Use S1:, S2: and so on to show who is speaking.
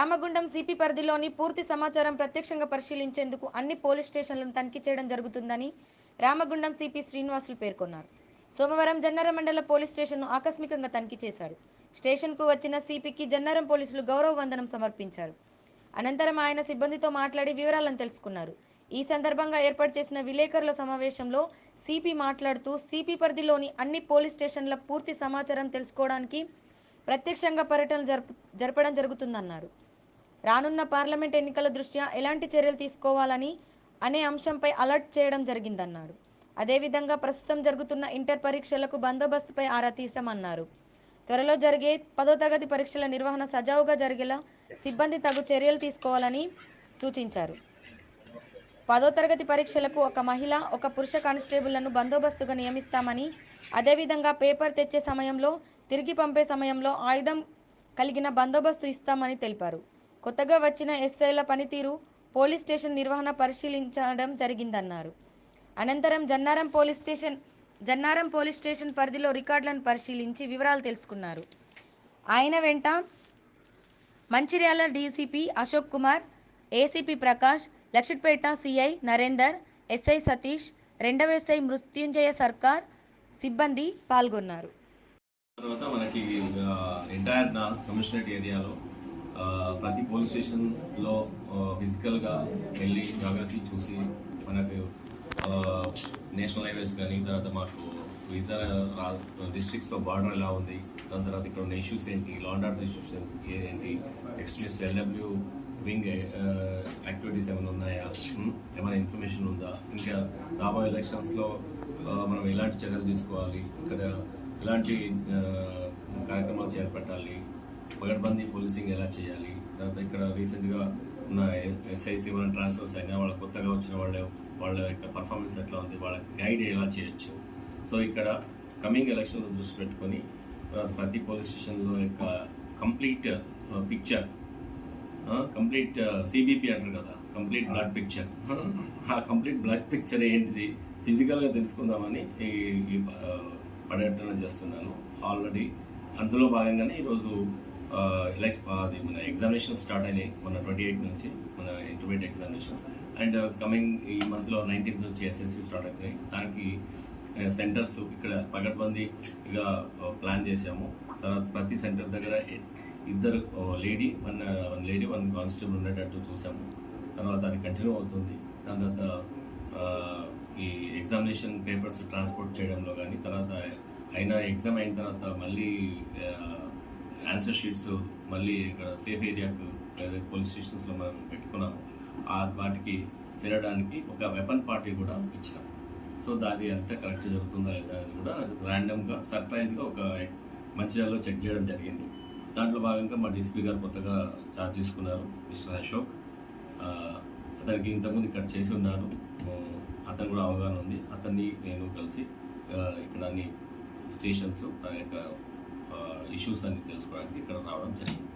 S1: Ramagundam CP పరిధిలోని పూర్తి సమాచారం ప్రత్యక్షంగా పరిశీలించేందుకు అన్ని పోలీస్ స్టేషన్లను తనిఖీ చేయడం జరుగుతుందని రామగుండం సిపి శ్రీనివాసులు పేర్కొన్నారు. సోమవారం జన్నారం మండల పోలీస్ స్టేషన్ను ఆకస్మికంగా తనిఖీ చేశారు. స్టేషన్కు వచ్చిన సిపికి జన్నారం పోలీసులు గౌరవ వందనం సమర్పించారు. అనంతరం ఆయన సిబ్బందితో మాట్లాడి వివరాలను తెలుసుకున్నారు. ఈ సందర్భంగా ఏర్పాటు చేసిన విలేకరుల సమావేశంలో సిపి మాట్లాడుతూ సిపి పరిధిలోని అన్ని పోలీస్ స్టేషన్ల పూర్తి సమాచారం తెలుసుకోవడానికి ప్రత్యక్షంగా పర్యటనలు జరపడం జరుగుతుందన్నారు. రానున్న పార్లమెంట్ ఎన్నికల దృష్ట్యా ఎలాంటి చర్యలు తీసుకోవాలని అనే అంశంపై అలర్ట్ చేయడం జరిగిందన్నారు. అదేవిధంగా ప్రస్తుతం జరుగుతున్న ఇంటర్ పరీక్షలకు బందోబస్తుపై ఆరా తీశామన్నారు. త్వరలో జరిగే 10వ తరగతి పరీక్షల నిర్వహణ సజావుగా జరిగేలా సిబ్బంది తగు చర్యలు తీసుకోవాలని సూచించారు. 10వ తరగతి పరీక్షలకు ఒక మహిళ, ఒక పురుష కానిస్టేబుళ్లను బందోబస్తుగా నియమిస్తామని, అదేవిధంగా పేపర్ తెచ్చే సమయంలో, తిరిగి పంపే సమయంలో ఆయుధం కలిగిన బందోబస్తు ఇస్తామని తెలిపారు. కొత్తగా వచ్చిన ఎస్ఐల పనితీరు, పోలీస్ స్టేషన్ నిర్వహణ పరిశీలించడం జరిగిందన్నారు. అనంతరం జన్నారం పోలీస్ స్టేషన్ పరిధిలో రికార్డులను పరిశీలించి వివరాలు తెలుసుకున్నారు. ఆయన వెంట Mancherial DCP Ashok Kumar, ACP Prakash, Luxettipet CI Narender, SI Satish, 2వ ఎస్ఐ మృత్యుంజయ సర్కార్ సిబ్బంది పాల్గొన్నారు.
S2: తర్వాత మనకి ఎంటైర్ కమిషనరేట్ ఏరియాలో ప్రతి పోలీస్ స్టేషన్లో ఫిజికల్గా వెళ్ళి జాగ్రత్త చూసి మనకు నేషనల్ హైవేస్ కానీ తర్వాత మాకు ఇతర డిస్ట్రిక్ట్స్తో బార్డర్ ఎలా ఉంది, దాని తర్వాత ఇక్కడ ఉన్న ఇష్యూస్ ఏంటి, లా అండ్ ఆర్డర్ ఇష్యూస్ ఏంటి, ఎక్స్ట్రీమిస్ట్ ఎల్డబ్ల్యూ వింగ్ యాక్టివిటీస్ ఏమైనా ఉన్నాయా, ఏమైనా ఇన్ఫర్మేషన్ ఉందా, ఇంకా రాబోయే ఎలక్షన్స్లో మనం ఎలాంటి చర్యలు తీసుకోవాలి, ఇక్కడ ఎలాంటి కార్యక్రమాలు చేపట్టాలి, పగడ్బందీ పోలీసింగ్ ఎలా చేయాలి, తర్వాత ఇక్కడ రీసెంట్గా ఉన్న ఎస్ఐసి ఏమైనా ట్రాన్స్ఫర్స్ అయినా వాళ్ళ కొత్తగా వచ్చిన వాళ్ళ యొక్క పర్ఫార్మెన్స్ ఎట్లా ఉంది, వాళ్ళకి గైడ్ ఎలా చేయొచ్చు. సో ఇక్కడ కమింగ్ ఎలక్షన్లో దృష్టి పెట్టుకొని ప్రతి పోలీస్ స్టేషన్లో యొక్క కంప్లీట్ పిక్చర్, కంప్లీట్ సిబిపి అంటారు కదా, కంప్లీట్ బ్లడ్ పిక్చర్, ఆ కంప్లీట్ బ్లడ్ పిక్చర్ ఏంటిది ఫిజికల్గా తెలుసుకుందామని ఈ పర్యటన చేస్తున్నాను. ఆల్రెడీ అందులో భాగంగానే ఈరోజు అది మన ఎగ్జామినేషన్స్ స్టార్ట్ అయినాయి. మన 28 నుంచి మన ఇంటర్మీడియట్ ఎగ్జామినేషన్స్, అండ్ కమింగ్ ఈ మంత్లో 19th నుంచి ఎస్ఎస్సి స్టార్ట్ అవుతాయి. దానికి సెంటర్స్ ఇక్కడ పగడ్బందీగా ప్లాన్ చేసాము. తర్వాత ప్రతి సెంటర్ దగ్గర ఇద్దరు లేడీ వన్ కానిస్టేబుల్ ఉండేటట్టు చూసాము. తర్వాత అది కంటిన్యూ అవుతుంది. దాని తర్వాత ఈ ఎగ్జామినేషన్ పేపర్స్ ట్రాన్స్పోర్ట్ చేయడంలో కానీ, తర్వాత ఎగ్జామ్ అయిన తర్వాత మళ్ళీ ఆన్సర్ షీట్స్ మళ్ళీ ఇక్కడ సేఫ్ ఏరియాకు పోలీస్ స్టేషన్స్లో మనం పెట్టుకున్నాము. వాటికి చేరడానికి ఒక వెపన్ పార్టీ కూడా ఇచ్చినాం. సో దాని అంతా కరెక్ట్ జరుగుతుందా లేదా అని కూడా ర్యాండమ్గా సర్ప్రైజ్గా ఒక మంచిర్యాలలో చెక్ చేయడం జరిగింది. దాంట్లో భాగంగా మా డీసీపీ గారు కొత్తగా ఛార్జ్ తీసుకున్నారు, మిస్టర్ అశోక్. అతనికి ఇంతకుముందు ఇక్కడ చేసి ఉన్నారు, అతను కూడా అవగాహన ఉంది. అతన్ని నేను కలిసి ఇక్కడ అన్ని స్టేషన్స్ యొక్క ఇష్యూస్ అన్ని తెలుసుకోవడానికి ఇక్కడ రావడం జరిగింది.